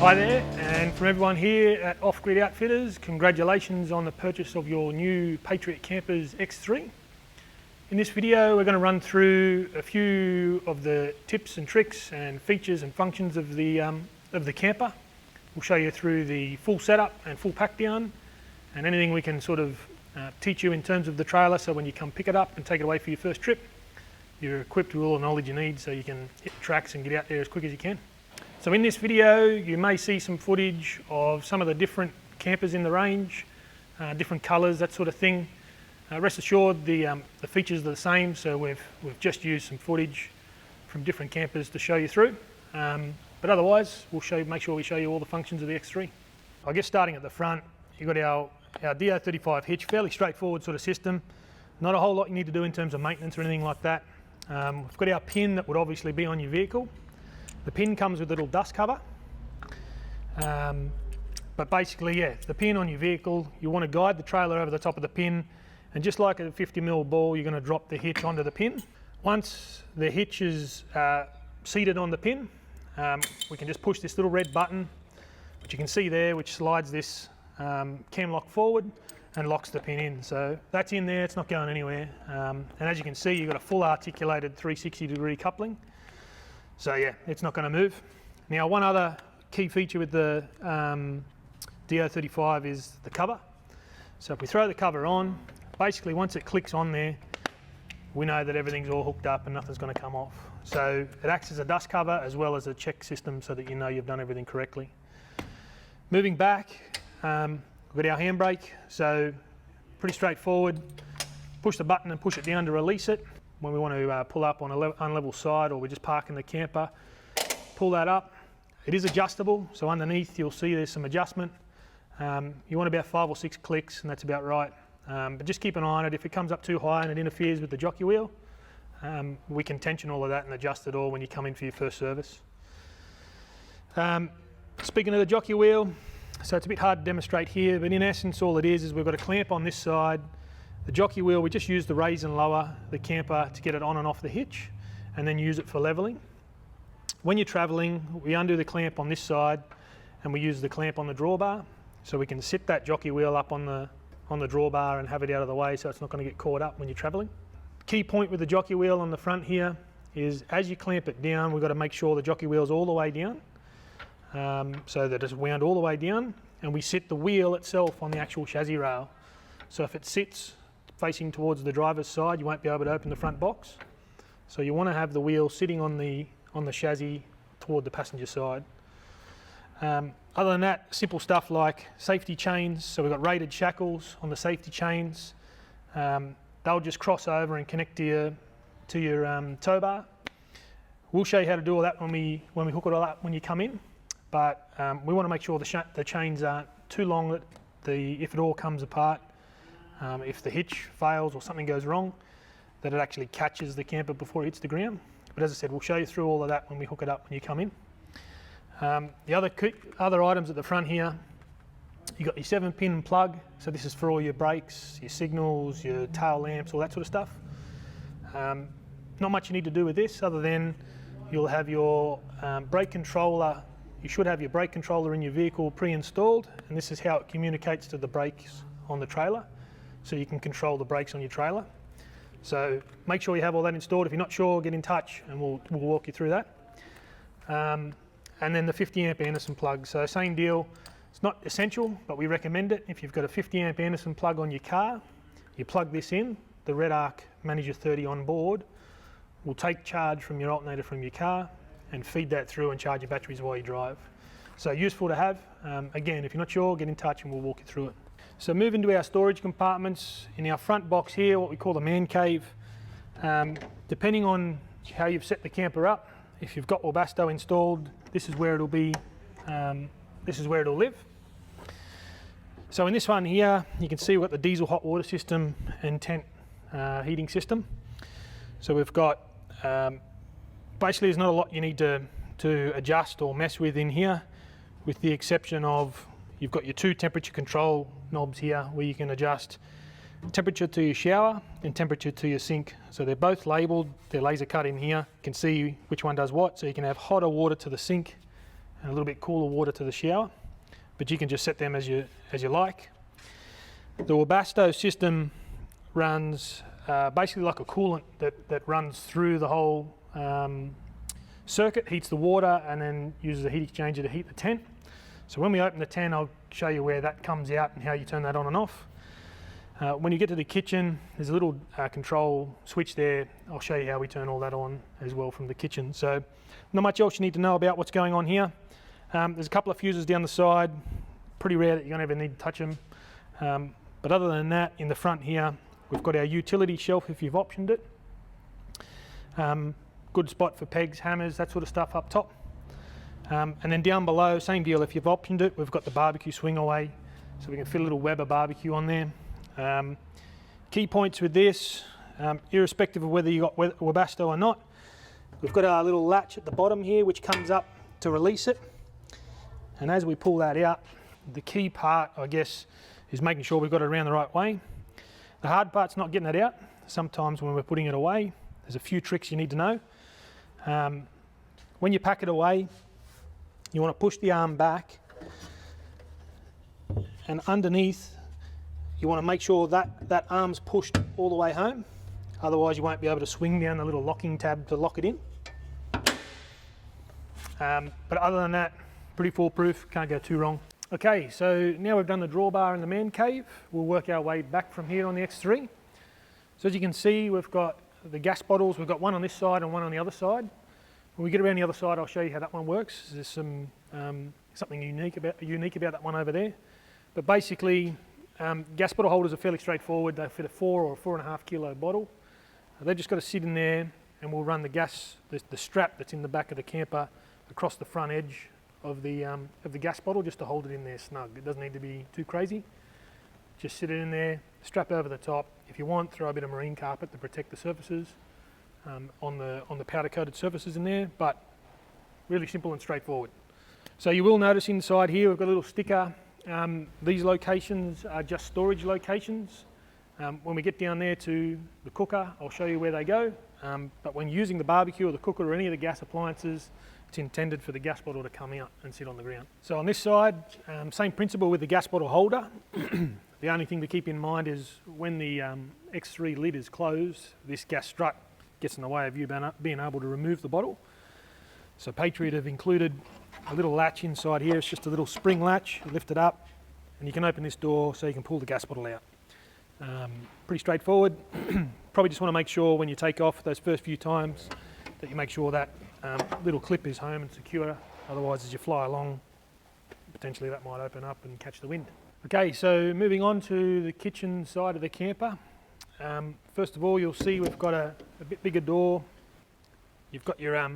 Hi there, and from everyone here at Off Grid Outfitters, congratulations on the purchase of your new Patriot Campers X3. In this video we're going to run through a few of the tips and tricks and features and functions of the camper. We'll show you through the full setup and full pack down and anything we can sort of teach you in terms of the trailer, so when you come pick it up and take it away for your first trip, you're equipped with all the knowledge you need so you can hit the tracks and get out there as quick as you can. So in this video you may see some footage of some of the different campers in the range, different colours, that sort of thing. Rest assured the features are the same, so we've just used some footage from different campers to show you through. But otherwise we'll make sure we show you all the functions of the X3. I guess starting at the front, you've got our DO35 hitch, fairly straightforward sort of system. Not a whole lot you need to do in terms of maintenance or anything like that. We've got our pin that would obviously be on your vehicle. The pin comes with a little dust cover. But basically, yeah, the pin on your vehicle, you want to guide the trailer over the top of the pin, and just like a 50mm ball, you're going to drop the hitch onto the pin. Once the hitch is seated on the pin, we can just push this little red button, which you can see there, which slides this cam lock forward and locks the pin in. So that's in there, it's not going anywhere. And as you can see, you've got a full articulated 360-degree coupling. So yeah, it's not going to move. Now, one other key feature with the DO35 is the cover. So if we throw the cover on, basically once it clicks on there, we know that everything's all hooked up and nothing's going to come off. So it acts as a dust cover as well as a check system so that you know you've done everything correctly. Moving back, we've got our handbrake, so pretty straightforward. Push the button and push it down to release it. When we want to pull up on an unlevel side, or we're just parking the camper, pull that up. It is adjustable, so underneath you'll see there's some adjustment. You want about 5 or 6 clicks and that's about right. But just keep an eye on it. If it comes up too high and it interferes with the jockey wheel, we can tension all of that and adjust it all when you come in for your first service. Speaking of the jockey wheel, so it's a bit hard to demonstrate here, but in essence all it is we've got a clamp on this side. The jockey wheel, we just use the raise and lower the camper to get it on and off the hitch, and then use it for levelling. When you're travelling, we undo the clamp on this side and we use the clamp on the drawbar, so we can sit that jockey wheel up on the drawbar and have it out of the way so it's not going to get caught up when you're travelling. Key point with the jockey wheel on the front here is as you clamp it down, we've got to make sure the jockey wheel's all the way down, so that it's wound all the way down, and we sit the wheel itself on the actual chassis rail. So if it sits facing towards the driver's side, you won't be able to open the front box. So you want to have the wheel sitting on the chassis toward the passenger side. Other than that, simple stuff like safety chains. So we've got rated shackles on the safety chains. They'll just cross over and connect to your tow bar. We'll show you how to do all that when we hook it all up when you come in. But we want to make sure the chains aren't too long that if it all comes apart, if the hitch fails or something goes wrong, that it actually catches the camper before it hits the ground. But as I said, we'll show you through all of that when we hook it up when you come in. The other items at the front here, you've got your 7-pin plug. So this is for all your brakes, your signals, your tail lamps, all that sort of stuff. Not much you need to do with this other than you'll have your brake controller. You should have your brake controller in your vehicle pre-installed, and this is how it communicates to the brakes on the trailer, so you can control the brakes on your trailer. So make sure you have all that installed. If you're not sure, get in touch and we'll walk you through that. And then the 50-amp Anderson plug. So same deal, it's not essential, but we recommend it. If you've got a 50-amp Anderson plug on your car, you plug this in, the Red Arc Manager 30 on board will take charge from your alternator from your car and feed that through and charge your batteries while you drive. So useful to have. Again, if you're not sure, get in touch and we'll walk you through it. So moving to our storage compartments, in our front box here, what we call the man cave, depending on how you've set the camper up, if you've got Webasto installed, this is where it'll be, this is where it'll live. So in this one here, you can see we've got the diesel hot water system and tent heating system. So we've got, basically there's not a lot you need to adjust or mess with in here, with the exception of you've got your 2 temperature control knobs here where you can adjust temperature to your shower and temperature to your sink. So they're both labelled, they're laser cut in here. You can see which one does what, so you can have hotter water to the sink and a little bit cooler water to the shower, but you can just set them as you like. The Webasto system runs basically like a coolant that runs through the whole circuit, heats the water, and then uses a heat exchanger to heat the tent. So when we open the tent, I'll show you where that comes out and how you turn that on and off. When you get to the kitchen, there's a little control switch there. I'll show you how we turn all that on as well from the kitchen. So not much else you need to know about what's going on here. There's a couple of fuses down the side. Pretty rare that you're going to ever need to touch them. But other than that, in the front here, we've got our utility shelf if you've optioned it. Good spot for pegs, hammers, that sort of stuff up top. And then down below, same deal, if you've optioned it, we've got the barbecue swing away, so we can fit a little Weber barbecue on there. Key points with this, irrespective of whether you got Webasto or not, we've got our little latch at the bottom here which comes up to release it. And as we pull that out, the key part, I guess, is making sure we've got it around the right way. The hard part's not getting it out. Sometimes when we're putting it away, there's a few tricks you need to know. When you pack it away, you want to push the arm back, and underneath you want to make sure that arm's pushed all the way home, otherwise you won't be able to swing down the little locking tab to lock it in. But other than that, pretty foolproof, can't go too wrong. Okay, so now we've done the drawbar in the man cave, we'll work our way back from here on the X3. So as you can see, we've got the gas bottles, we've got one on this side and one on the other side. When we get around the other side, I'll show you how that one works. There's some something unique about that one over there. But basically, gas bottle holders are fairly straightforward. They fit a 4 or 4.5 kilo bottle. They've just got to sit in there, and we'll run the strap that's in the back of the camper across the front edge of the gas bottle just to hold it in there snug. It doesn't need to be too crazy. Just sit it in there, strap over the top. If you want, throw a bit of marine carpet to protect the surfaces on the powder coated surfaces in there, but really simple and straightforward. So you will notice inside here we've got a little sticker. These locations are just storage locations. When we get down there to the cooker, I'll show you where they go. But when using the barbecue or the cooker or any of the gas appliances, it's intended for the gas bottle to come out and sit on the ground. So on this side, same principle with the gas bottle holder. The only thing to keep in mind is when the X3 lid is closed, this gas strut gets in the way of you being able to remove the bottle. So Patriot have included a little latch inside here. It's just a little spring latch. You lift it up and you can open this door so you can pull the gas bottle out. Pretty straightforward. Probably just want to make sure when you take off those first few times that you make sure that little clip is home and secure. Otherwise, as you fly along, potentially that might open up and catch the wind. Okay, so moving on to the kitchen side of the camper. First of all, you'll see we've got a bit bigger door. You've got your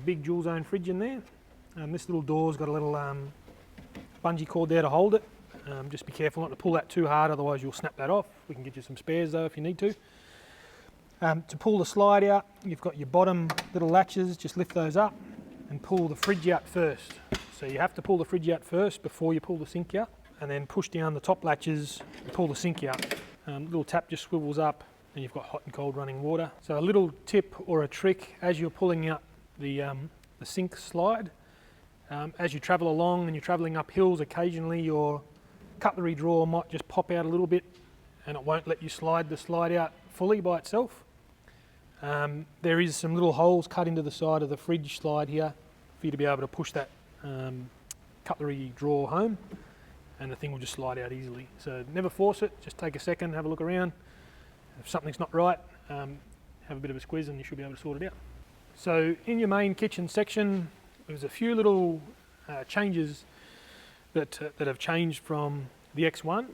big dual zone fridge in there. This little door's got a little bungee cord there to hold it. Just be careful not to pull that too hard, otherwise you'll snap that off. We can get you some spares though if you need to. To pull the slide out, you've got your bottom little latches, just lift those up and pull the fridge out first. So you have to pull the fridge out first before you pull the sink out, and then push down the top latches and pull the sink out. Little tap just swivels up and you've got hot and cold running water. So a little tip or a trick as you're pulling out the sink slide, as you travel along and you're travelling up hills, occasionally your cutlery drawer might just pop out a little bit and it won't let you slide the slide out fully by itself. There is some little holes cut into the side of the fridge slide here for you to be able to push that cutlery drawer home, and the thing will just slide out easily. So never force it, just take a second, have a look around. If something's not right, have a bit of a squeeze and you should be able to sort it out. So in your main kitchen section, there's a few little changes that have changed from the X1.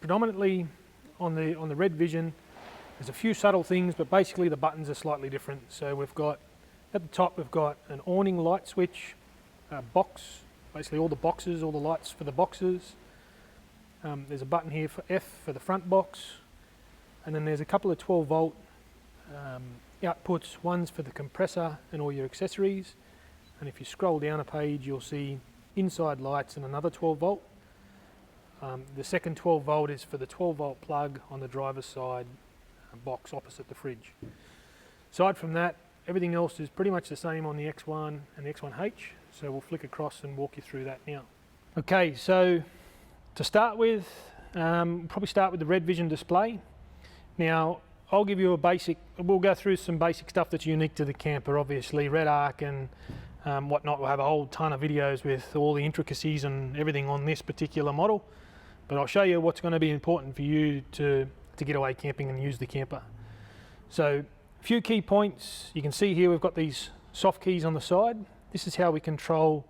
Predominantly on the Red Vision, there's a few subtle things, but basically the buttons are slightly different. So we've got, at the top, we've got an awning light switch box, basically all the boxes, all the lights for the boxes. There's a button here for F for the front box, and then there's a couple of 12 volt outputs, one's for the compressor and all your accessories. And if you scroll down a page, you'll see inside lights and another 12 volt. The second 12 volt is for the 12 volt plug on the driver's side box opposite the fridge. Aside from that, everything else is pretty much the same on the X1 and the X1H. So we'll flick across and walk you through that now. Okay, so to start with, probably start with the red vision display. Now, I'll give you a basic, we'll go through some basic stuff that's unique to the camper, obviously, red arc and whatnot. We'll have a whole ton of videos with all the intricacies and everything on this particular model. But I'll show you what's going to be important for you to get away camping and use the camper. So, a few key points. You can see here we've got these soft keys on the side. This is how we control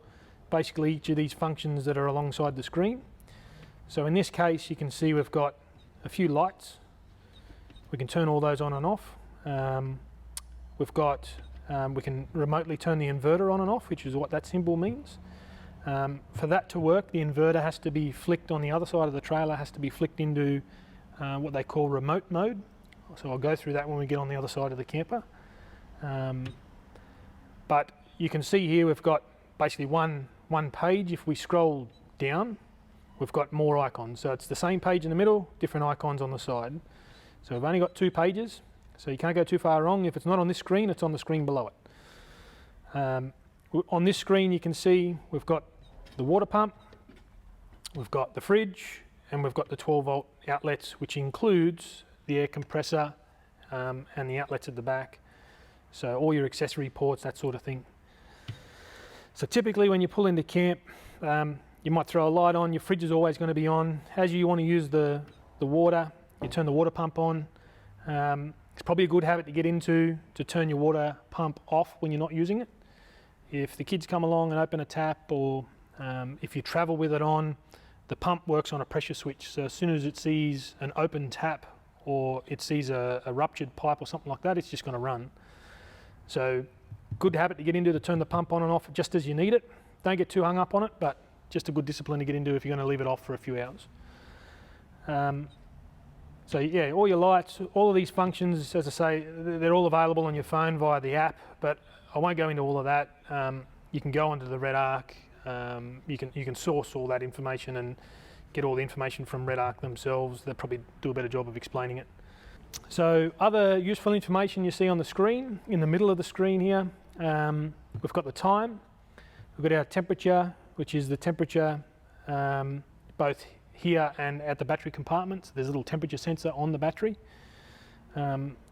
basically each of these functions that are alongside the screen. So in this case, you can see we've got a few lights. We can turn all those on and off. We can remotely turn the inverter on and off, which is what that symbol means. For that to work, the inverter has to be flicked on the other side of the trailer, has to be flicked into what they call remote mode. So I'll go through that when we get on the other side of the camper. But you can see here we've got basically one page. If we scroll down, we've got more icons. So it's the same page in the middle, different icons on the side. So we've only got 2 pages, so you can't go too far wrong. If it's not on this screen, it's on the screen below it. On this screen you can see we've got the water pump, we've got the fridge, and we've got the 12-volt outlets, which includes the air compressor and the outlets at the back. So all your accessory ports, that sort of thing. So typically when you pull into camp, you might throw a light on, your fridge is always going to be on. As you want to use the water, you turn the water pump on. It's probably a good habit to get into to turn your water pump off when you're not using it. If the kids come along and open a tap, or if you travel with it on, the pump works on a pressure switch. So as soon as it sees an open tap or it sees a ruptured pipe or something like that, it's just going to run. So good habit to get into to turn the pump on and off just as you need it. Don't get too hung up on it, but just a good discipline to get into if you're going to leave it off for a few hours. So yeah, all your lights, all of these functions, as I say, they're all available on your phone via the app, but I won't go into all of that. You can go onto the Red Arc, you can source all that information and get all the information from Red Arc themselves. They'll probably do a better job of explaining it. So other useful information you see on the screen, in the middle of the screen here, we've got the time, we've got our temperature, which is the temperature both here and at the battery compartment. So there's a little temperature sensor on the battery.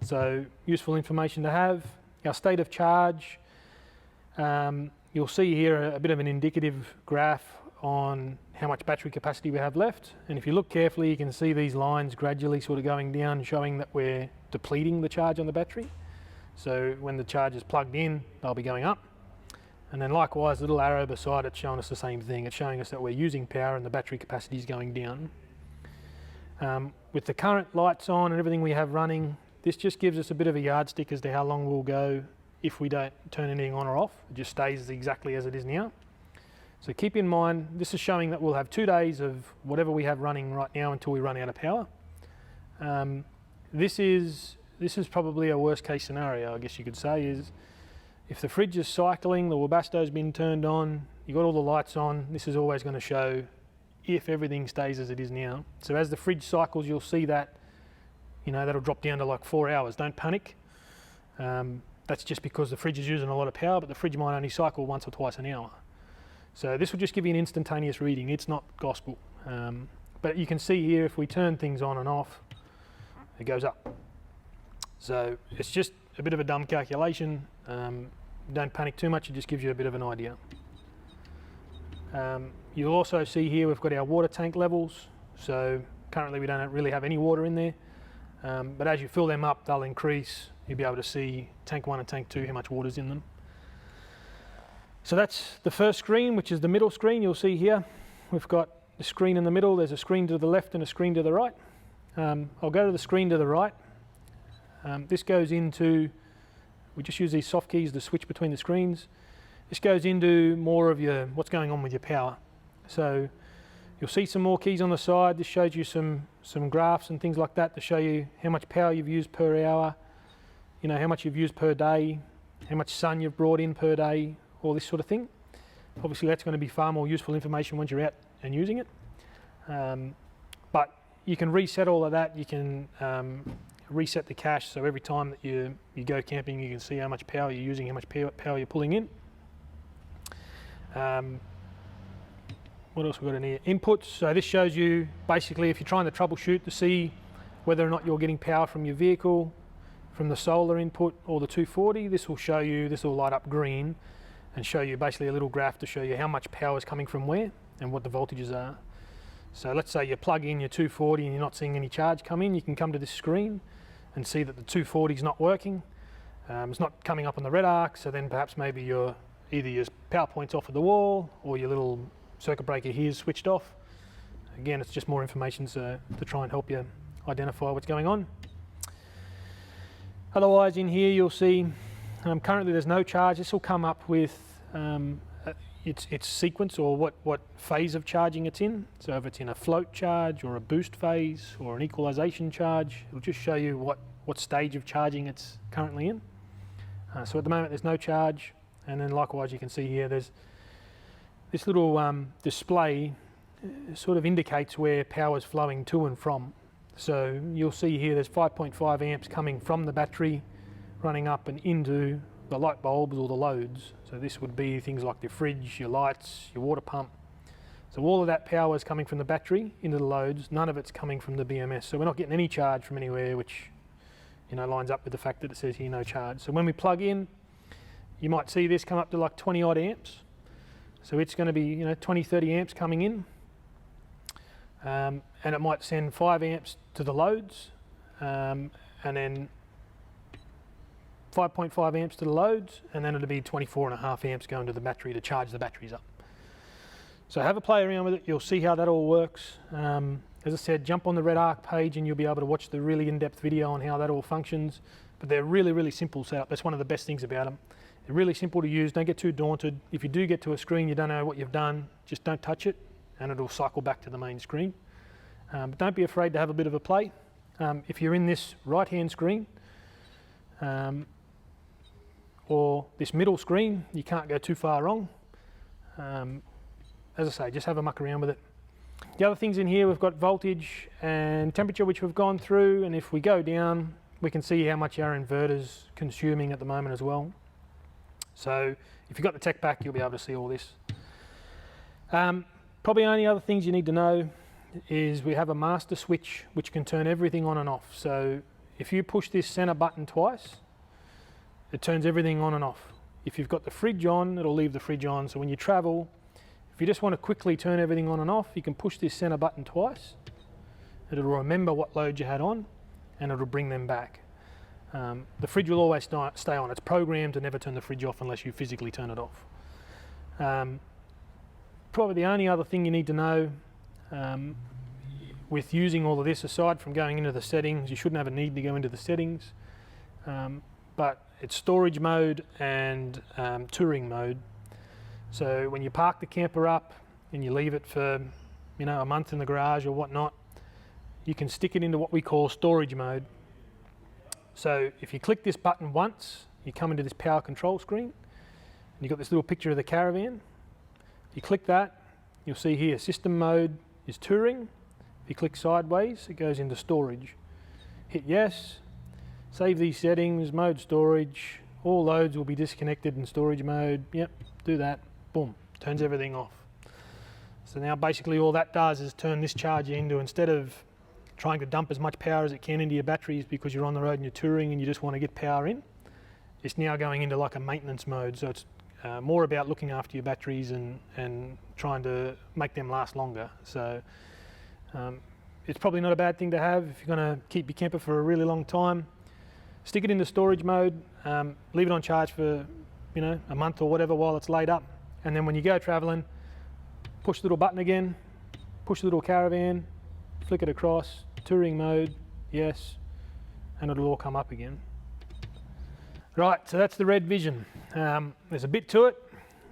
So useful information to have. Our state of charge, you'll see here a bit of an indicative graph on how much battery capacity we have left. And if you look carefully, you can see these lines gradually sort of going down, showing that we're depleting the charge on the battery. So when the charge is plugged in, they'll be going up. And then likewise, the little arrow beside it showing us the same thing. It's showing us that we're using power and the battery capacity is going down. With the current lights on and everything we have running, this just gives us a bit of a yardstick as to how long we'll go if we don't turn anything on or off. It just stays exactly as it is now. So keep in mind, this is showing that we'll have 2 days of whatever we have running right now until we run out of power. This is probably a worst case scenario, I guess you could say, is if the fridge is cycling, the Webasto's been turned on, you've got all the lights on, this is always going to show if everything stays as it is now. So as the fridge cycles, you'll see that, you know, that'll drop down to like 4 hours. Don't panic. That's just because the fridge is using a lot of power, but the fridge might only cycle once or twice an hour. So this will just give you an instantaneous reading. It's not gospel. But you can see here, if we turn things on and off, it goes up. So it's just a bit of a dumb calculation. Don't panic too much, it just gives you a bit of an idea. You'll also see here we've got our water tank levels. So currently we don't really have any water in there. But as you fill them up, they'll increase. You'll be able to see tank 1 and tank 2, how much water's in them. So that's the first screen, which is the middle screen. You'll see here, we've got the screen in the middle. There's a screen to the left and a screen to the right. I'll go to the screen to the right. This goes into, we just use these soft keys to switch between the screens. This goes into more of your, what's going on with your power. So you'll see some more keys on the side. This shows you some graphs and things like that to show you how much power you've used per hour, you know, how much you've used per day, how much sun you've brought in per day, all this sort of thing. Obviously that's going to be far more useful information once you're out and using it. But you can reset all of that. You can reset the cache, so every time that you go camping, you can see how much power you're using, how much power you're pulling in. What else we got in here? Inputs. So this shows you basically if you're trying to troubleshoot to see whether or not you're getting power from your vehicle, from the solar input or the 240. This will show you, this will light up green and show you basically a little graph to show you how much power is coming from where and what the voltages are. So let's say you plug in your 240 and you're not seeing any charge come in, you can come to this screen and see that the 240 is not working. It's not coming up on the red arc, so then perhaps maybe either your power point's off of the wall or your little circuit breaker here is switched off. Again, it's just more information to try and help you identify what's going on. Otherwise in here you'll see currently there's no charge. This will come up with its sequence or what phase of charging it's in. So if it's in a float charge or a boost phase or an equalization charge, it'll just show you what stage of charging it's currently in. So at the moment there's no charge, and then likewise you can see here there's this little display sort of indicates where power is flowing to and from. So you'll see here there's 5.5 amps coming from the battery running up and into the light bulbs or the loads. So this would be things like your fridge, your lights, your water pump. So all of that power is coming from the battery into the loads, none of it's coming from the BMS. So we're not getting any charge from anywhere, which lines up with the fact that it says here no charge. So when we plug in, you might see this come up to like 20 odd amps. So it's going to be 20, 30 amps coming in. And it might send 5 amps to the loads, and then 5.5 amps to the loads, and then it'll be 24.5 amps going to the battery to charge the batteries up. So have a play around with it, you'll see how that all works. As I said, jump on the Red Arc page and you'll be able to watch the really in-depth video on how that all functions. But they're really, really simple setup. That's one of the best things about them. They're really simple to use, don't get too daunted. If you do get to a screen you don't know what you've done, just don't touch it and it'll cycle back to the main screen. But don't be afraid to have a bit of a play. If you're in this right-hand screen or this middle screen, you can't go too far wrong. As I say, just have a muck around with it. The other things in here, we've got voltage and temperature, which we've gone through, and if we go down, we can see how much our inverter's consuming at the moment as well. So if you've got the tech pack, you'll be able to see all this. Probably only other things you need to know is we have a master switch which can turn everything on and off. So if you push this center button twice, it turns everything on and off. If you've got the fridge on, it'll leave the fridge on. So when you travel, if you just want to quickly turn everything on and off, you can push this center button twice. It'll remember what load you had on and it'll bring them back. The fridge will always stay on. It's programmed to never turn the fridge off unless you physically turn it off. Probably the only other thing you need to know with using all of this, aside from going into the settings, you shouldn't have a need to go into the settings, but it's storage mode and touring mode. So when you park the camper up and you leave it for a month in the garage or whatnot, you can stick it into what we call storage mode. So if you click this button once, you come into this power control screen, and you've got this little picture of the caravan. If you click that, you'll see here system mode is touring. If you click sideways, it goes into storage. Hit yes, save these settings, mode storage, all loads will be disconnected in storage mode. Yep, do that, boom, turns everything off. So now basically all that does is turn this charger into, instead of trying to dump as much power as it can into your batteries because you're on the road and you're touring and you just want to get power in, it's now going into like a maintenance mode. So it's more about looking after your batteries and trying to make them last longer. So it's probably not a bad thing to have if you're going to keep your camper for a really long time. Stick it into storage mode, leave it on charge for a month or whatever while it's laid up, and then when you go traveling, push the little button again, push the little caravan, flick it across, touring mode, yes, and it'll all come up again. Right, so that's the Red Vision. There's a bit to it,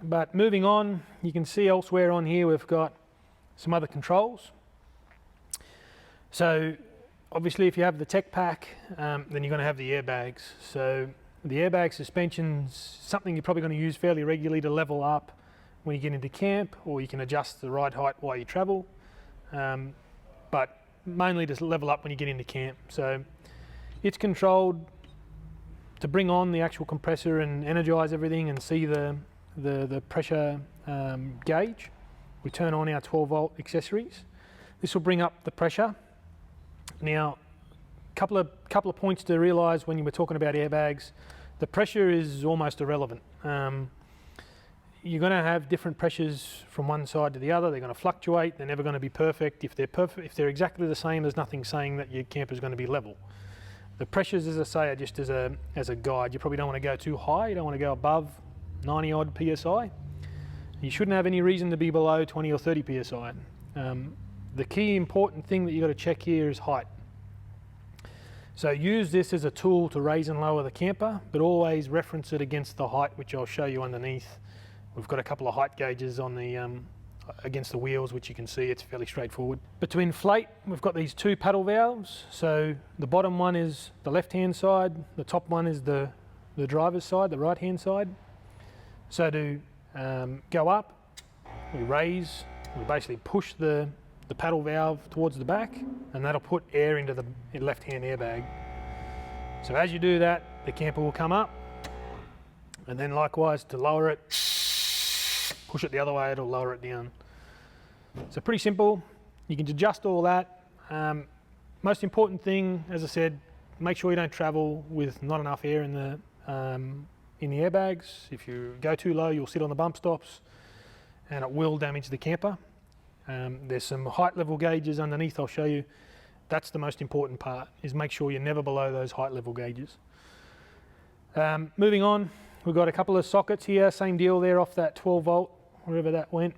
but moving on, you can see elsewhere on here we've got some other controls. So obviously if you have the tech pack, then you're going to have the airbags. So the airbag suspension's something you're probably going to use fairly regularly to level up when you get into camp, or you can adjust the ride height while you travel. But mainly just level up when you get into camp. So It's controlled to bring on the actual compressor and energize everything and see the pressure gauge. We turn on our 12-volt accessories. This will bring up the pressure. Now, couple of points to realise when you were talking about airbags. The pressure is almost irrelevant. You're going to have different pressures from one side to the other. They're going to fluctuate. They're never going to be perfect. If they're exactly the same, there's nothing saying that your camper is going to be level. The pressures, as I say, are just as a guide. You probably don't want to go too high. You don't want to go above 90 odd psi. You shouldn't have any reason to be below 20 or 30 psi. The key important thing that you've got to check here is height. So use this as a tool to raise and lower the camper, but always reference it against the height, which I'll show you underneath. We've got a couple of height gauges on the against the wheels, which you can see. It's fairly straightforward. But to inflate, we've got these two paddle valves. So the bottom one is the left-hand side, the top one is the driver's side, the right-hand side. So to go up, we raise, we basically push the paddle valve towards the back, and that'll put air into the left-hand airbag. So as you do that, the camper will come up, and then likewise to lower it, push it the other way, it'll lower it down. So pretty simple. You can adjust all that. Most important thing, as I said, make sure you don't travel with not enough air in the airbags. If you go too low, you'll sit on the bump stops, and it will damage the camper. There's some height level gauges underneath I'll show you. That's the most important part, is make sure you're never below those height level gauges. Moving on, we've got a couple of sockets here, same deal there off that 12 volt, wherever that went,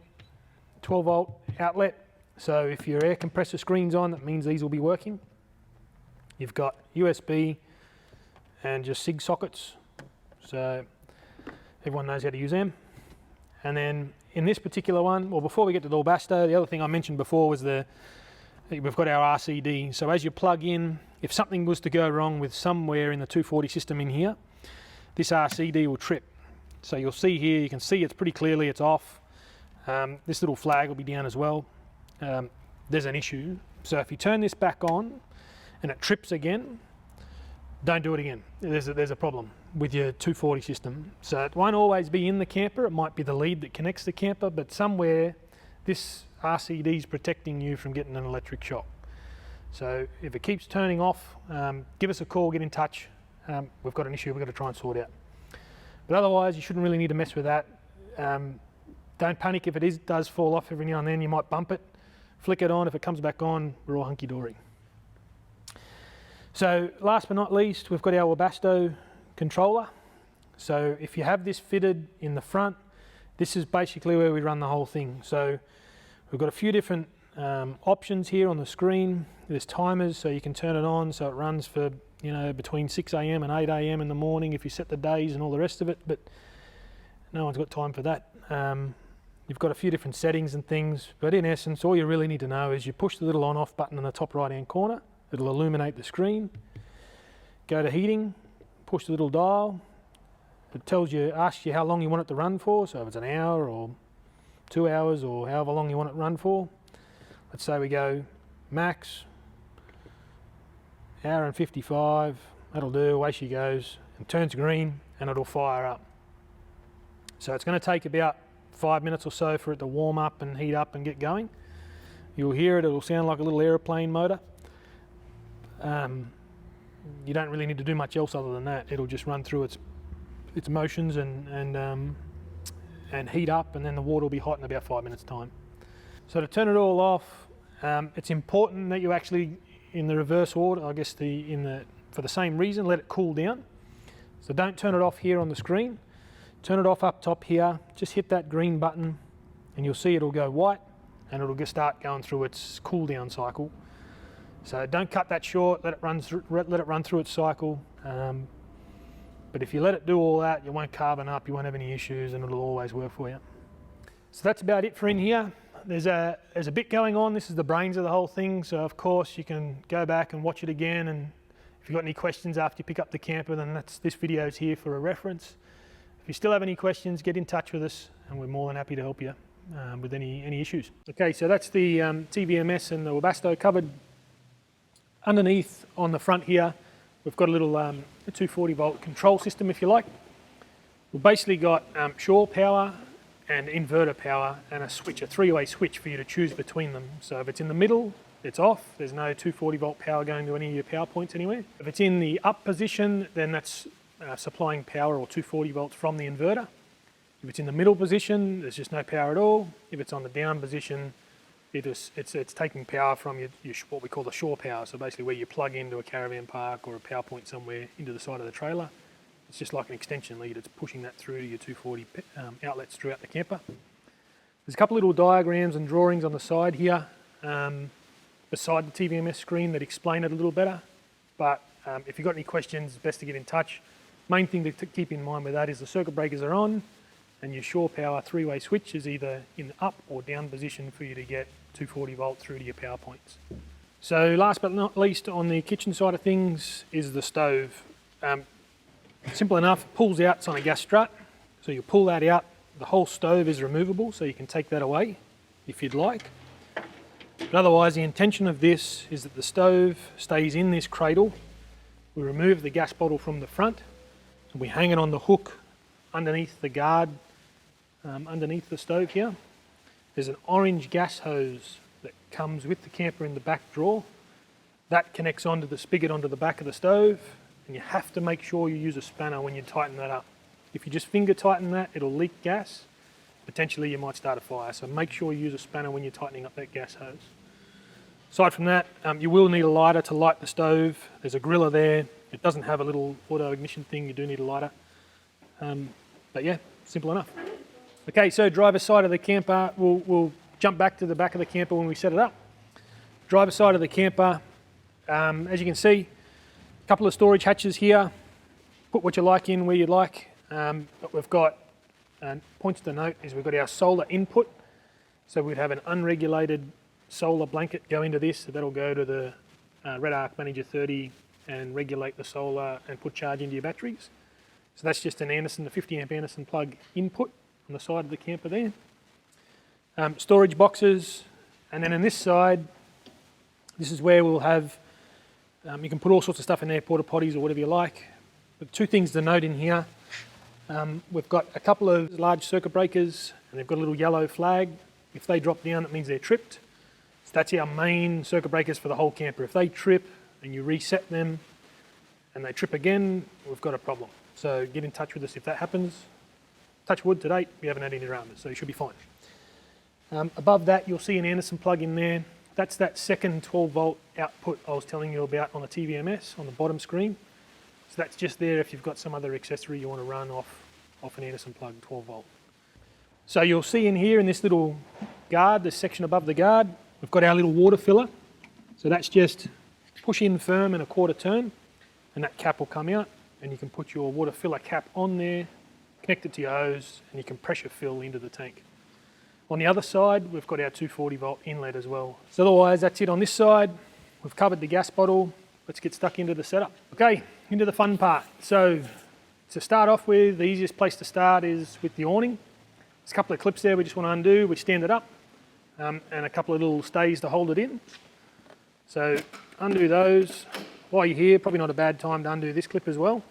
12 volt outlet. So if your air compressor screen's on, that means these will be working. You've got USB and just SIG sockets, so everyone knows how to use them. And then in this particular one, well, before we get to the Webasto, the other thing I mentioned before was we've got our RCD. So as you plug in, if something was to go wrong with somewhere in the 240 system in here, this RCD will trip. So you'll see here, you can see it's pretty clearly, it's off. This little flag will be down as well. There's an issue. So if you turn this back on and it trips again, don't do it again. There's a problem with your 240 system. So it won't always be in the camper. It might be the lead that connects the camper, but somewhere this RCD is protecting you from getting an electric shock. So if it keeps turning off, give us a call, get in touch. We've got an issue we've got to try and sort out. But otherwise, you shouldn't really need to mess with that. Don't panic if it does fall off every now and then. You might bump it, flick it on. If it comes back on, we're all hunky-dory. So last but not least, we've got our Webasto controller. So if you have this fitted in the front, this is basically where we run the whole thing. So we've got a few different options here on the screen. There's timers, so you can turn it on so it runs for between 6 AM and 8 AM in the morning if you set the days and all the rest of it, but no one's got time for that. You've got a few different settings and things, but in essence, all you really need to know is you push the little on-off button in the top right-hand corner. It'll illuminate the screen. Go to heating, push the little dial. It asks you how long you want it to run for, so if it's an hour or 2 hours or however long you want it to run for. Let's say we go max, hour and 55, that'll do, away she goes, and turns green and it'll fire up. So it's going to take about 5 minutes or so for it to warm up and heat up and get going. You'll hear it, it'll sound like a little aeroplane motor. You don't really need to do much else other than that. It'll just run through its motions and heat up, and then the water will be hot in about 5 minutes time. So to turn it all off, it's important that you actually, in the reverse order, I guess for the same reason, let it cool down. So don't turn it off here on the screen. Turn it off up top here, just hit that green button and you'll see it'll go white and it'll just start going through its cool down cycle. So don't cut that short, let it run through its cycle. But if you let it do all that, you won't carbon up, you won't have any issues, and it'll always work for you. So that's about it for in here. There's a bit going on. This is the brains of the whole thing. So of course you can go back and watch it again, and if you've got any questions after you pick up the camper, then this video is here for a reference. If you still have any questions, get in touch with us and we're more than happy to help you with any issues. Okay, so that's the TVMS and the Webasto covered. Underneath on the front here, we've got a little 240 volt control system, if you like. We've basically got shore power and inverter power and a switch, a three-way switch for you to choose between them. So if it's in the middle, it's off. There's no 240 volt power going to any of your power points anywhere. If it's in the up position, then that's supplying power or 240 volts from the inverter. If it's in the middle position, there's just no power at all. If it's on the down position, it's taking power from your what we call the shore power. So basically where you plug into a caravan park or a power point somewhere into the side of the trailer. It's just like an extension lead. It's pushing that through to your 240 outlets throughout the camper. There's a couple little diagrams and drawings on the side here beside the TVMS screen that explain it a little better. But if you've got any questions, best to get in touch. Main thing to keep in mind with that is the circuit breakers are on and your shore power three-way switch is either in the up or down position for you to get 240 volt through to your power points. So last but not least, on the kitchen side of things is the stove. Simple enough, pulls out, it's on a gas strut. So you pull that out, the whole stove is removable, so you can take that away if you'd like. But otherwise, the intention of this is that the stove stays in this cradle. We remove the gas bottle from the front and we hang it on the hook underneath the guard, underneath the stove here. There's an orange gas hose that comes with the camper in the back drawer. That connects onto the spigot onto the back of the stove. And you have to make sure you use a spanner when you tighten that up. If you just finger tighten that, it'll leak gas. Potentially you might start a fire. So make sure you use a spanner when you're tightening up that gas hose. Aside from that, you will need a lighter to light the stove. There's a griller there. It doesn't have a little auto ignition thing. You do need a lighter. But yeah, simple enough. Okay, so driver's side of the camper. We'll jump back to the back of the camper when we set it up. Driver's side of the camper, as you can see, a couple of storage hatches here. Put what you like in where you like. But we've got, points to note is we've got our solar input. So we'd have an unregulated solar blanket go into this. So that'll go to the Red Arc Manager 30 and regulate the solar and put charge into your batteries. So that's just an Anderson, the 50 amp Anderson plug input on the side of the camper there. Storage boxes. And then on this side, this is where we'll have you can put all sorts of stuff in there, porta potties or whatever you like. But two things to note in here. We've got a couple of large circuit breakers and they've got a little yellow flag. If they drop down, that means they're tripped. So that's our main circuit breakers for the whole camper. If they trip and you reset them and they trip again, we've got a problem. So get in touch with us if that happens. Touch wood, to date, we haven't had any dramas, so you should be fine. Above that, you'll see an Anderson plug in there. That's that second 12 volt output I was telling you about on the TVMS on the bottom screen. So that's just there if you've got some other accessory you want to run off an Anderson plug 12 volt. So you'll see in here in this little guard, this section above the guard, we've got our little water filler. So that's just push in firm and a quarter turn and that cap will come out and you can put your water filler cap on there, connect it to your hose and you can pressure fill into the tank. On the other side, we've got our 240 volt inlet as well. So otherwise, that's it on this side. We've covered the gas bottle. Let's get stuck into the setup. Okay, into the fun part. So to start off with, the easiest place to start is with the awning. There's a couple of clips there we just want to undo. We stand it up and a couple of little stays to hold it in. So undo those. While you're here, probably not a bad time to undo this clip as well.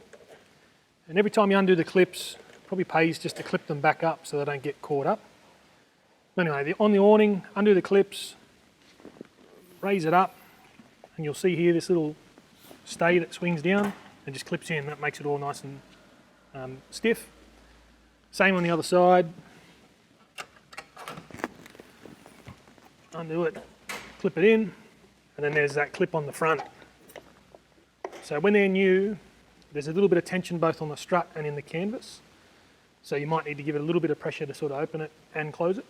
And every time you undo the clips, it probably pays just to clip them back up so they don't get caught up. Anyway, on the awning, undo the clips, raise it up, and you'll see here this little stay that swings down and just clips in. That makes it all nice and stiff. Same on the other side. Undo it, clip it in, and then there's that clip on the front. So when they're new, there's a little bit of tension both on the strut and in the canvas. So you might need to give it a little bit of pressure to sort of open it and close it.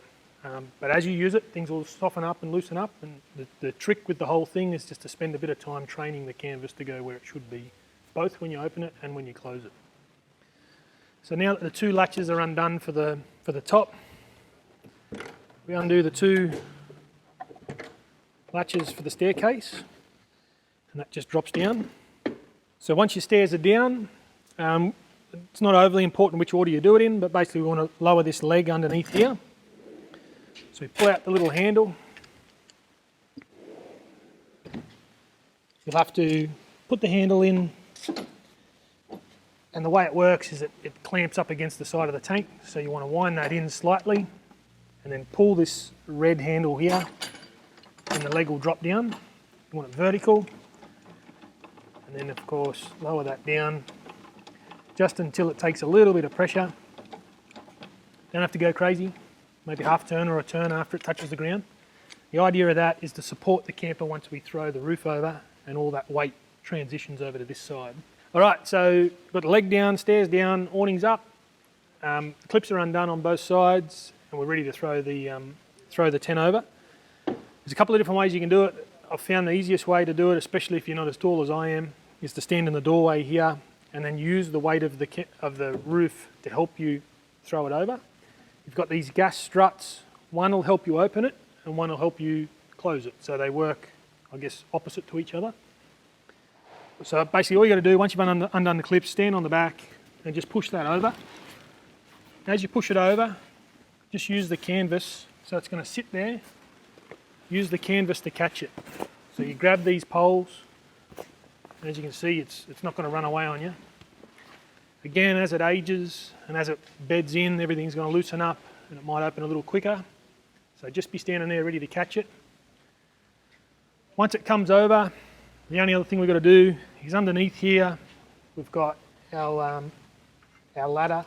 But as you use it, things will soften up and loosen up. And the trick with the whole thing is just to spend a bit of time training the canvas to go where it should be, both when you open it and when you close it. So now that the two latches are undone for the top, we undo the two latches for the staircase, and that just drops down. So once your stairs are down, it's not overly important which order you do it in, but basically we want to lower this leg underneath here. So we pull out the little handle. You'll have to put the handle in And the way it works is it clamps up against the side of the tank, so you want to wind that in slightly and then pull this red handle here and the leg will drop down. You want it vertical, and then of course lower that down just until it takes a little bit of pressure. Don't have to go crazy, maybe half turn or a turn after it touches the ground. The idea of that is to support the camper once we throw the roof over and all that weight transitions over to this side. All right, so got the leg down, stairs down, awnings up, clips are undone on both sides, and we're ready to throw the tent over. There's a couple of different ways you can do it. I've found the easiest way to do it, especially if you're not as tall as I am, is to stand in the doorway here and then use the weight of the roof to help you throw it over. You've got these gas struts. One will help you open it and one will help you close it. So they work, I guess, opposite to each other. So basically all you got to do, once you've undone the clips, stand on the back and just push that over. As you push it over, just use the canvas, so it's going to sit there. Use the canvas to catch it. So you grab these poles, and as you can see, it's not going to run away on you. Again, as it ages and as it beds in, everything's going to loosen up and it might open a little quicker. So just be standing there ready to catch it. Once it comes over, the only other thing we've got to do is underneath here, we've got our ladder,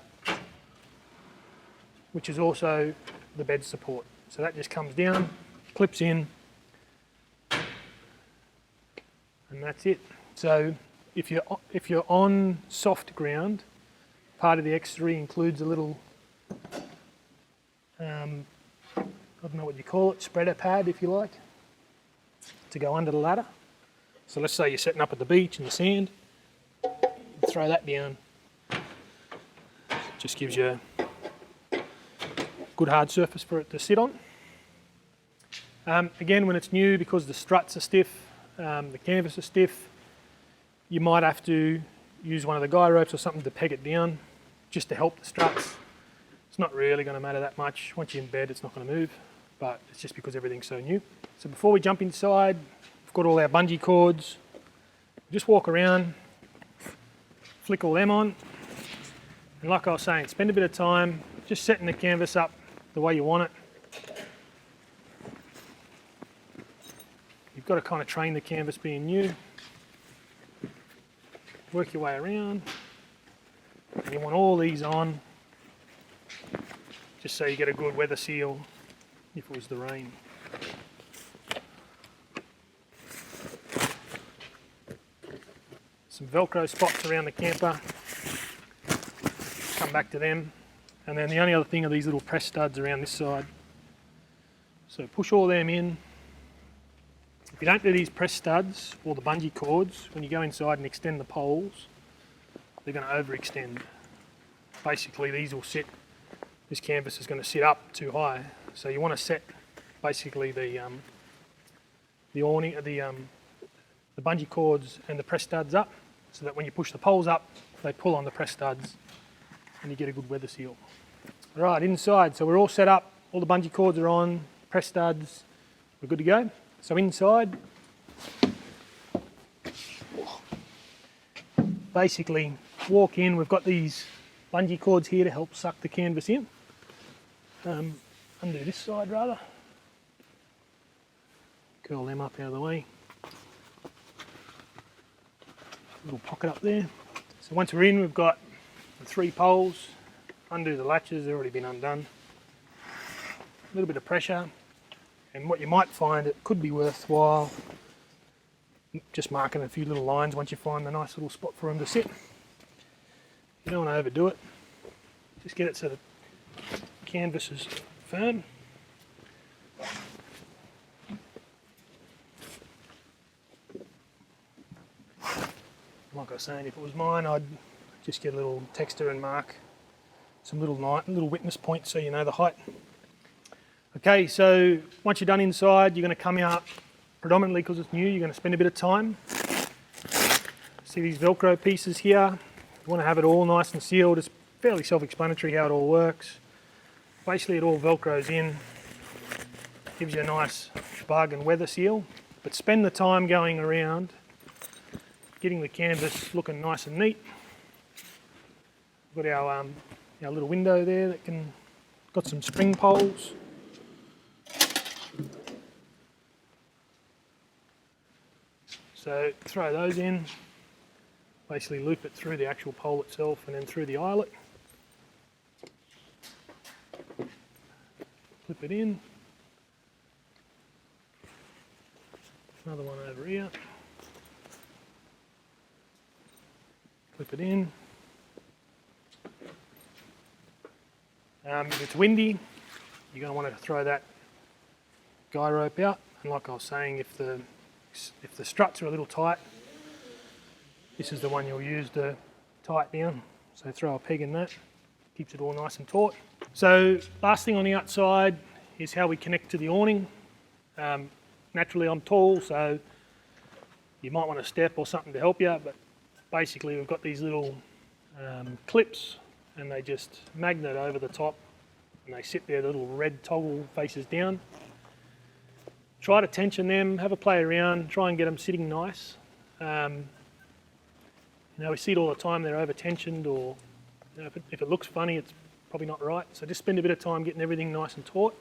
which is also the bed support. So that just comes down, clips in, and that's it. So if you're on soft ground, part of the X3 includes a little, I don't know what you call it, spreader pad if you like, to go under the ladder. So let's say you're setting up at the beach in the sand, throw that down. Just gives you a good hard surface for it to sit on. Again, when it's new, because the struts are stiff, the canvas is stiff, you might have to use one of the guy ropes or something to peg it down just to help the struts. It's not really going to matter that much. Once you're in bed, it's not going to move, but it's just because everything's so new. So before we jump inside, we've got all our bungee cords. Just walk around, flick all them on, and like I was saying, spend a bit of time just setting the canvas up the way you want it. You've got to kind of train the canvas being new. Work your way around. And you want all these on, just so you get a good weather seal if it was to rain. Some Velcro spots around the camper. Come back to them. And then the only other thing are these little press studs around this side. So push all them in. If you don't do these press studs or the bungee cords, when you go inside and extend the poles, they're going to overextend. Basically, these will sit, this canvas is going to sit up too high. So you want to set basically the awning, the bungee cords and the press studs up, so that when you push the poles up, they pull on the press studs and you get a good weather seal. All right, inside, so we're all set up, all the bungee cords are on, press studs, we're good to go. So inside, basically walk in, we've got these bungee cords here to help suck the canvas in. Undo this side rather. Curl them up out of the way. Little pocket up there. So once we're in, we've got the 3 poles. Undo the latches, they've already been undone. A little bit of pressure. And what you might find, it could be worthwhile just marking a few little lines once you find the nice little spot for them to sit. You don't want to overdo it. Just get it so the canvas is firm. Like I was saying, if it was mine, I'd just get a little texter and mark some little witness points so you know the height. Okay, so once you're done inside, you're going to come out, predominantly because it's new, you're going to spend a bit of time. See these Velcro pieces here? You want to have it all nice and sealed. It's fairly self-explanatory how it all works. Basically it all Velcros in, gives you a nice bug and weather seal, but spend the time going around, getting the canvas looking nice and neat. We've got our little window there that got some spring poles. So throw those in, basically loop it through the actual pole itself and then through the eyelet. Clip it in. Another one over here. Clip it in. If it's windy, you're going to want to throw that guy rope out. And like I was saying, if the struts are a little tight, this is the one you'll use to tie it down. So throw a peg in that, keeps it all nice and taut. So last thing on the outside is how we connect to the awning. Naturally I'm tall, so you might want a step or something to help you, but basically we've got these little clips and they just magnet over the top and they sit there, the little red toggle faces down. Try to tension them, have a play around, try and get them sitting nice. We see it all the time, they're over tensioned, or if it looks funny, it's probably not right. So just spend a bit of time getting everything nice and taut.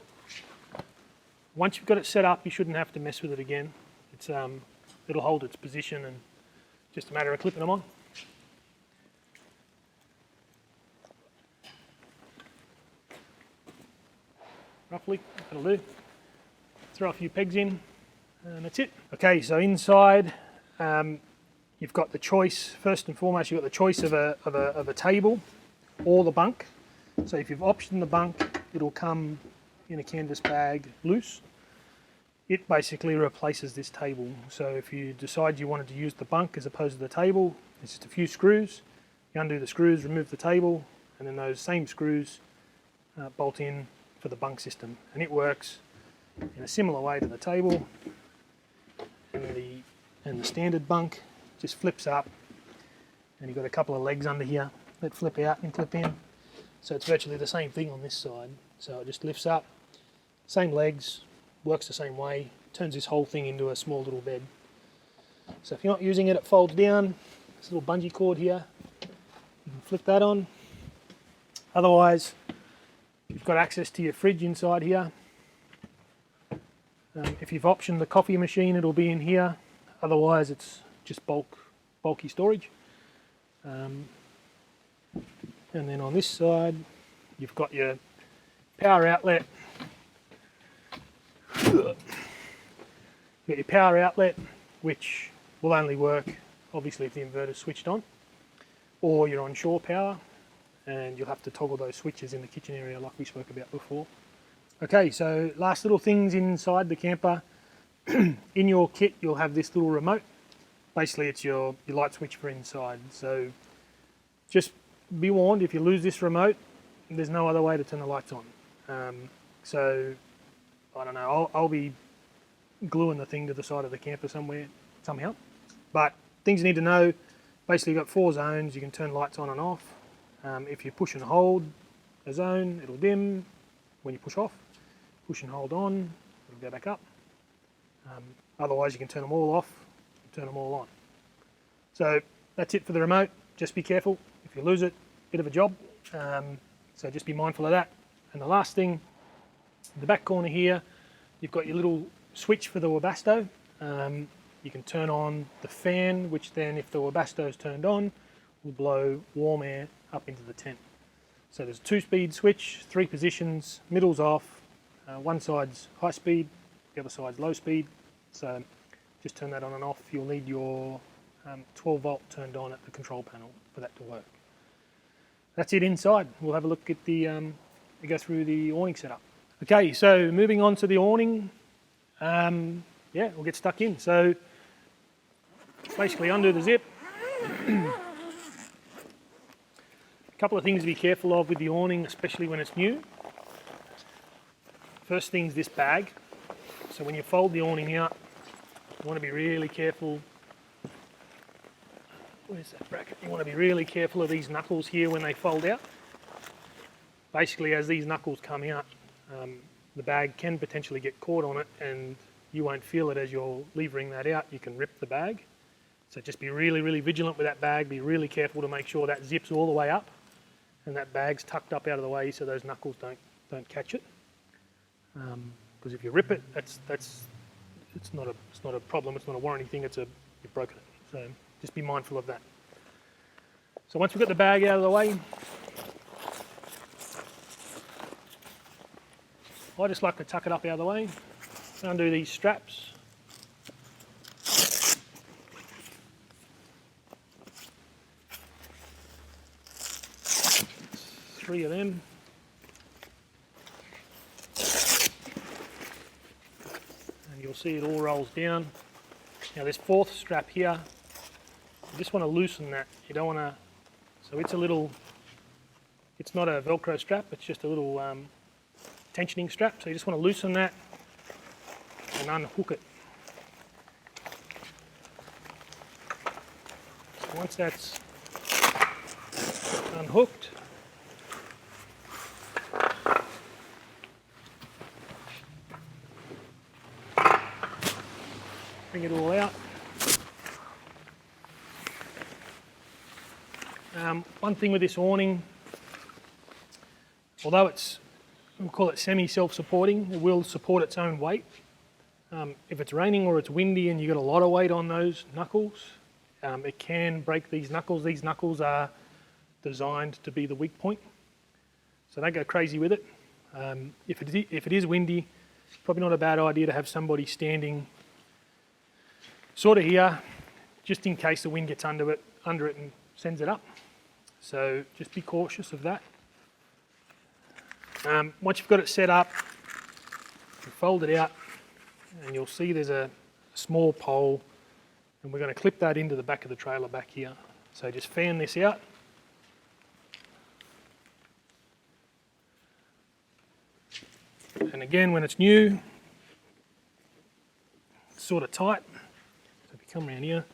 Once you've got it set up, you shouldn't have to mess with it again. It'll hold its position and just a matter of clipping them on. Roughly, that'll do. Throw a few pegs in and that's it. Okay, so inside you've got the choice, first and foremost you've got the choice of a table or the bunk. So if you've optioned the bunk, it'll come in a canvas bag loose. It basically replaces this table. So if you decide you wanted to use the bunk as opposed to the table, it's just a few screws. You undo the screws, remove the table, and then those same screws bolt in for the bunk system. And it works in a similar way to the table, and the standard bunk just flips up, and you've got a couple of legs under here that flip out and clip in. So it's virtually the same thing on this side. So it just lifts up, same legs, works the same way, turns this whole thing into a small little bed. So if you're not using it, it folds down. This little bungee cord here, you can flip that on. Otherwise, you've got access to your fridge inside here. If you've optioned the coffee machine, it'll be in here. Otherwise, it's just bulky storage. And then on this side, you've got your power outlet. You've got your power outlet, which will only work, obviously, if the inverter's switched on, or you're on shore power, and you'll have to toggle those switches in the kitchen area like we spoke about before. Okay, so last little things inside the camper. In your kit, you'll have this little remote. Basically, it's your light switch for inside. So just be warned, if you lose this remote, there's no other way to turn the lights on. So I don't know, I'll be gluing the thing to the side of the camper somehow. But things you need to know, basically you've got 4 zones, you can turn lights on and off. If you push and hold a zone, it'll dim. When you push off, push and hold on, it'll go back up. Otherwise you can turn them all off, turn them all on. So that's it for the remote. Just be careful. If you lose it, bit of a job. So just be mindful of that. And the last thing, in the back corner here, you've got your little switch for the Webasto. You can turn on the fan, which then, if the Webasto is turned on, will blow warm air up into the tent. So there's a 2-speed switch, 3 positions, middle's off, one side's high speed, the other side's low speed. So just turn that on and off. You'll need your 12 volt turned on at the control panel for that to work. That's it inside. We'll have a look at go through the awning setup. Okay, so moving on to the awning, yeah, we'll get stuck in. So basically undo the zip. A couple of things to be careful of with the awning, especially when it's new. First thing's this bag. So when you fold the awning out, you want to be really careful. Where's that bracket? You want to be really careful of these knuckles here when they fold out. Basically, as these knuckles come out, the bag can potentially get caught on it, and you won't feel it as you're levering that out. You can rip the bag. So just be really, really vigilant with that bag. Be really careful to make sure that zips all the way up and that bag's tucked up out of the way so those knuckles don't catch it. Because if you rip it, it's not a problem. It's not a warranty thing. You've broken it. So just be mindful of that. So once we've got the bag out of the way, I just like to tuck it up out of the way, undo these straps. Three of them. And you'll see it all rolls down. Now this fourth strap here, you just want to loosen that. You don't want to, so it's not a Velcro strap, it's just a little tensioning strap. So you just want to loosen that and unhook it. So once that's unhooked, bring it all out. One thing with this awning, although we'll call it semi-self-supporting, it will support its own weight. If it's raining or it's windy and you've got a lot of weight on those knuckles, it can break these knuckles. These knuckles are designed to be the weak point, so don't go crazy with it. If it is windy, it's probably not a bad idea to have somebody standing sort of here, just in case the wind gets under it and sends it up. So just be cautious of that. Once you've got it set up, you fold it out and you'll see there's a small pole, and we're going to clip that into the back of the trailer back here. So just fan this out. And again, when it's new, it's sort of tight. So if you come around here,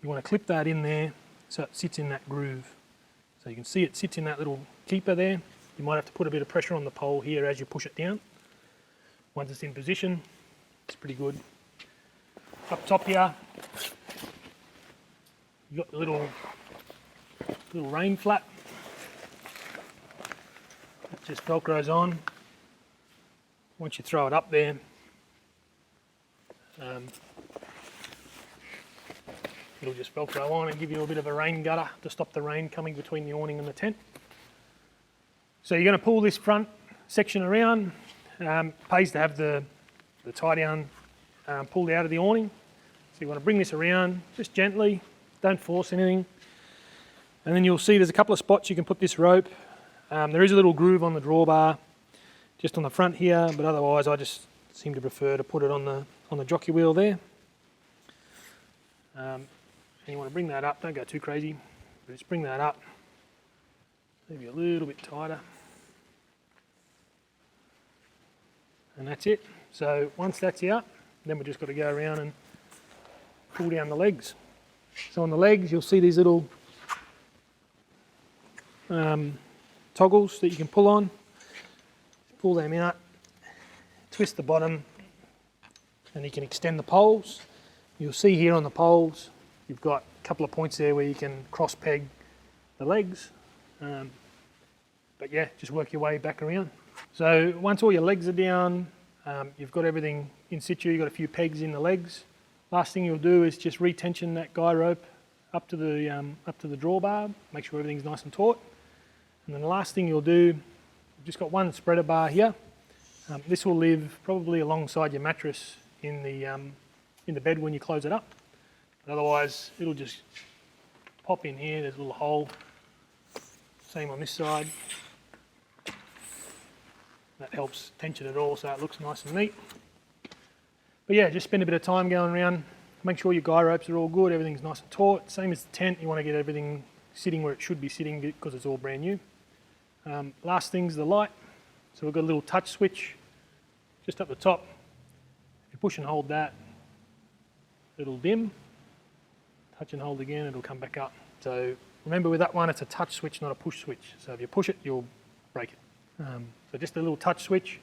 you want to clip that in there so it sits in that groove. So you can see it sits in that little keeper there. You might have to put a bit of pressure on the pole here as you push it down. Once it's in position, it's pretty good. Up top here, you've got the little rain flap. It just velcros on. Once you throw it up there, it'll just velcro on and give you a bit of a rain gutter to stop the rain coming between the awning and the tent. So you're going to pull this front section around. Pays to have the tie down pulled out of the awning. So you want to bring this around just gently, don't force anything. And then you'll see there's a couple of spots you can put this rope. There is a little groove on the drawbar just on the front here, but otherwise I just seem to prefer to put it on the jockey wheel there. And you want to bring that up, don't go too crazy, but just bring that up, maybe a little bit tighter. And that's it. So once that's out, then we've just got to go around and pull down the legs. So on the legs, you'll see these little toggles that you can pull on. Pull them out, twist the bottom, and you can extend the poles. You'll see here on the poles, you've got a couple of points there where you can cross peg the legs. But yeah, just work your way back around. So once all your legs are down, you've got everything in situ, you've got a few pegs in the legs. Last thing you'll do is just retension that guy rope up to the drawbar, make sure everything's nice and taut. And then the last thing you'll do, you've just got one spreader bar here. This will live probably alongside your mattress in the bed when you close it up. But otherwise, it'll just pop in here. There's a little hole. Same on this side. That helps tension it all so it looks nice and neat. But yeah, just spend a bit of time going around. Make sure your guy ropes are all good, everything's nice and taut. Same as the tent, you want to get everything sitting where it should be sitting because it's all brand new. Last thing's the light. So we've got a little touch switch just up the top. If you push and hold that, it'll dim. Touch and hold again, it'll come back up. So remember with that one, it's a touch switch, not a push switch. So if you push it, you'll break it. So just a little touch switch,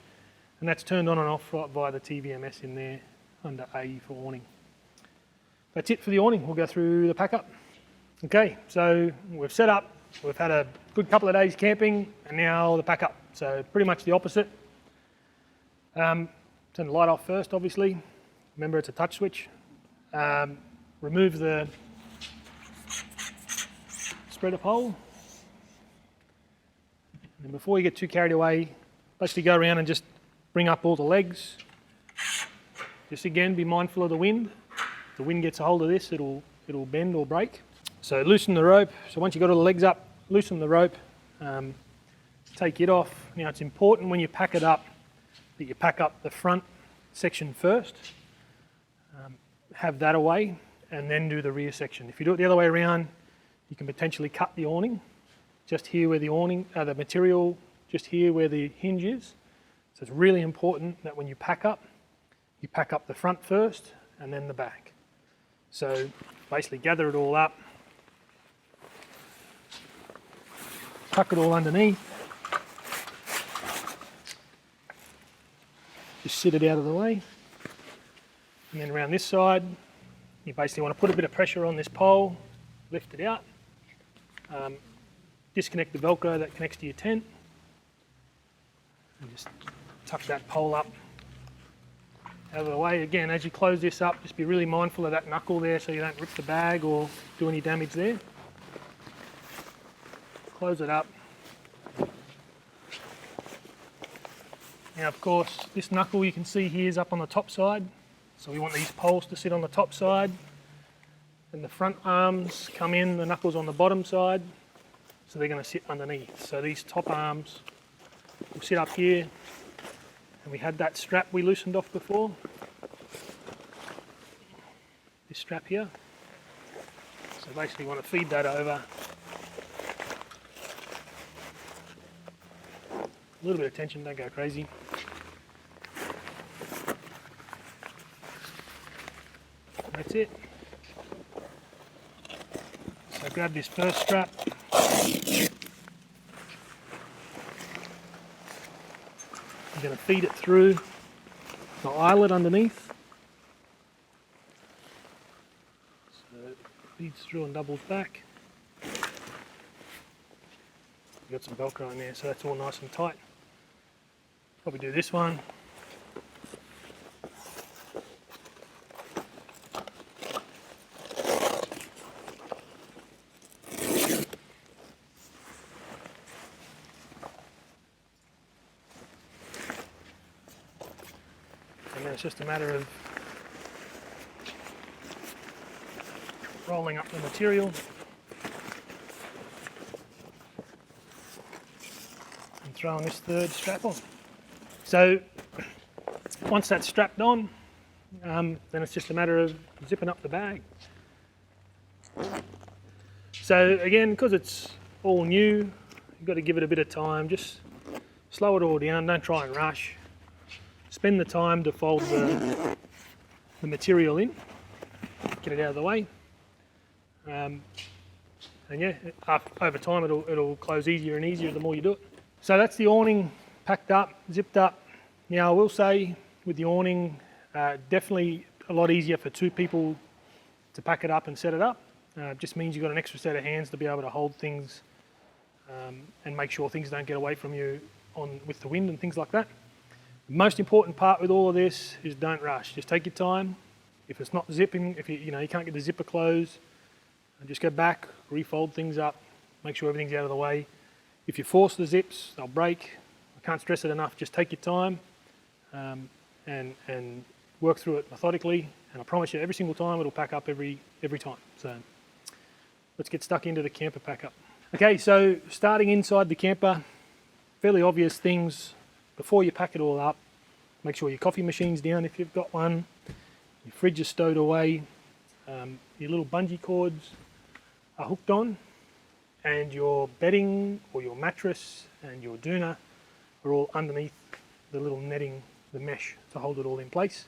and that's turned on and off right via the TVMS in there under A for awning. that's it for the awning. We'll go through the pack up. Okay, so we've set up, we've had a good couple of days camping, and now the pack up. So pretty much the opposite. Turn the light off first, obviously. Remember, it's a touch switch. Remove the spreader pole. And before you get too carried away, basically go around and just bring up all the legs. Just again, be mindful of the wind. If the wind gets a hold of this, it'll bend or break. So loosen the rope. So once you've got all the legs up, loosen the rope. Take it off. Now it's important when you pack it up that you pack up the front section first. Have that away and then do the rear section. If you do it the other way around, you can potentially cut the awning. Just here where the awning, the material, just here where the hinge is. So it's really important that when you pack up the front first and then the back. So basically gather it all up, tuck it all underneath, just sit it out of the way, and then around this side, you basically want to put a bit of pressure on this pole, lift it out, disconnect the Velcro that connects to your tent, and just tuck that pole up out of the way. Again, as you close this up, just be really mindful of that knuckle there so you don't rip the bag or do any damage there. Close it up. Now of course, this knuckle you can see here is up on the top side. So we want these poles to sit on the top side. And the front arms come in, the knuckles on the bottom side. So they're going to sit underneath. So these top arms will sit up here. And we had that strap we loosened off before. This strap here. So basically you want to feed that over. A little bit of tension, don't go crazy. That's it. So grab this first strap. I'm going to feed it through the eyelet underneath. So it feeds through and doubles back. We've got some Velcro in there, so that's all nice and tight. Probably do this one. And then it's just a matter of rolling up the material and throwing this third strap on. So once that's strapped on, then it's just a matter of zipping up the bag. So again, because it's all new, you've got to give it a bit of time. Just slow it all down, don't try and rush. Spend the time to fold the material in, get it out of the way. And yeah, over time it'll close easier and easier the more you do it. So that's the awning packed up, zipped up. Now I will say with the awning, definitely a lot easier for two people to pack it up and set it up. It just means you've got an extra set of hands to be able to hold things and make sure things don't get away from you with the wind and things like that. The most important part with all of this is don't rush. Just take your time. If it's not zipping, if you can't get the zipper closed, just go back, refold things up, make sure everything's out of the way. If you force the zips, they'll break. I can't stress it enough. Just take your time and work through it methodically. And I promise you, every single time it'll pack up every time. So let's get stuck into the camper pack up. Okay, so starting inside the camper, fairly obvious things. Before you pack it all up, make sure your coffee machine's down if you've got one, your fridge is stowed away, your little bungee cords are hooked on, and your bedding or your mattress and your doona are all underneath the little netting, the mesh to hold it all in place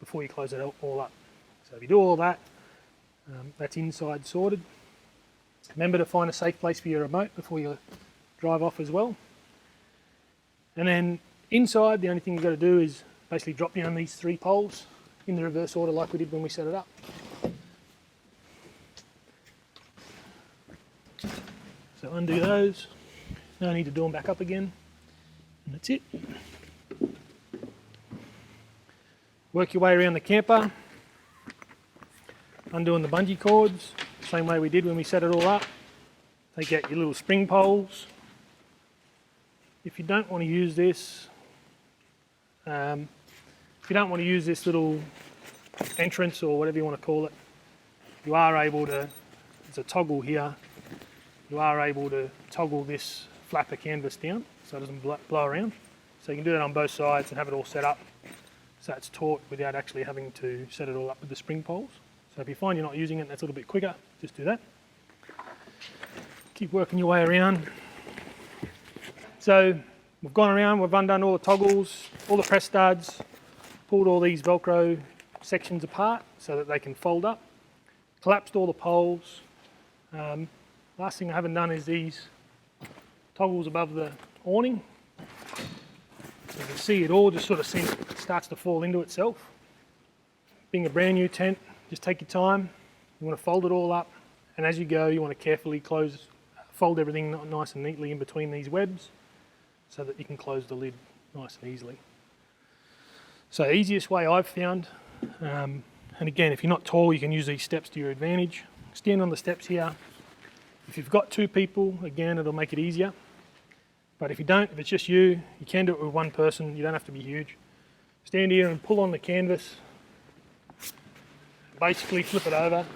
before you close it all up. So if you do all that, that's inside sorted. Remember to find a safe place for your remote before you drive off as well. And then inside, the only thing you've got to do is basically drop down these three poles in the reverse order like we did when we set it up. undo those. No need to do them back up again. And that's it. Work your way around the camper, undoing the bungee cords, same way we did when we set it all up. Take out your little spring poles. If you don't want to use this, little entrance or whatever you want to call it, you are able to, there's a toggle here, you are able to toggle this flapper canvas down so it doesn't blow around. So you can do that on both sides and have it all set up so it's taut without actually having to set it all up with the spring poles. So if you find you're not using it and that's a little bit quicker, just do that. Keep working your way around. So we've gone around, we've undone all the toggles, all the press studs, pulled all these Velcro sections apart so that they can fold up, collapsed all the poles. Last thing I haven't done is these toggles above the awning. So you can see it all just sort of starts to fall into itself. Being a brand new tent, just take your time. You want to fold it all up, and as you go you want to carefully fold everything nice and neatly in between these webs so that you can close the lid nice and easily. So the easiest way I've found, and again if you're not tall you can use these steps to your advantage. Stand on the steps here. If you've got two people, again it'll make it easier. But if you don't, if it's just you, you can do it with one person, you don't have to be huge. Stand here and pull on the canvas, basically flip it over.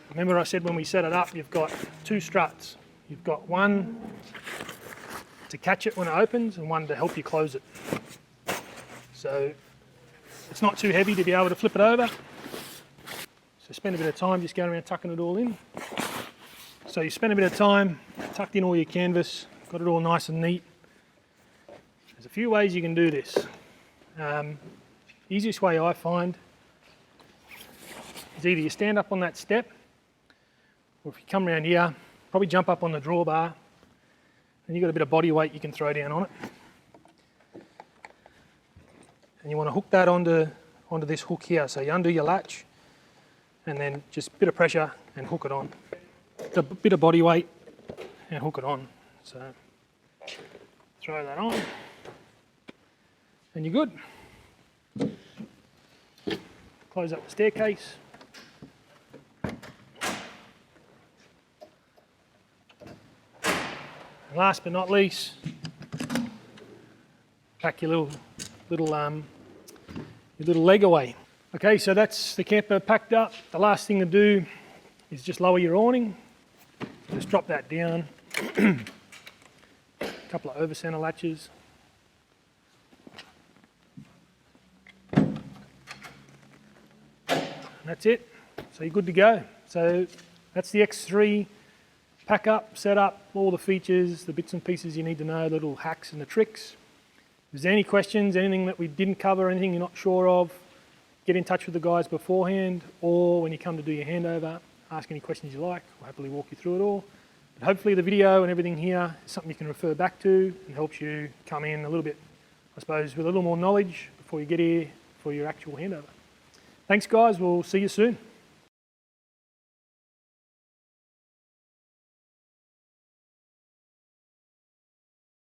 Remember I said when we set it up, you've got two struts. You've got one to catch it when it opens and one to help you close it. So it's not too heavy to be able to flip it over. So spend a bit of time just going around tucking it all in. So you spend a bit of time, tucked in all your canvas, got it all nice and neat. There's a few ways you can do this. Easiest way I find is either you stand up on that step, or if you come around here, probably jump up on the drawbar, and you've got a bit of body weight you can throw down on it. And you want to hook that onto this hook here. So you undo your latch, and then just a bit of pressure and hook it on. A bit of body weight and hook it on. So throw that on, and you're good. Close up the staircase. And last but not least, pack your little leg away. Okay, so that's the camper packed up. The last thing to do is just lower your awning. Just drop that down. A couple of over center latches. And that's it. So you're good to go. So that's the X3 pack up, set up, all the features, the bits and pieces you need to know, the little hacks and the tricks. If there's any questions, anything that we didn't cover, anything you're not sure of, get in touch with the guys beforehand, or when you come to do your handover, ask any questions you like. We'll happily walk you through it all. But hopefully the video and everything here is something you can refer back to and helps you come in a little bit, I suppose, with a little more knowledge before you get here for your actual handover. Thanks guys, we'll see you soon.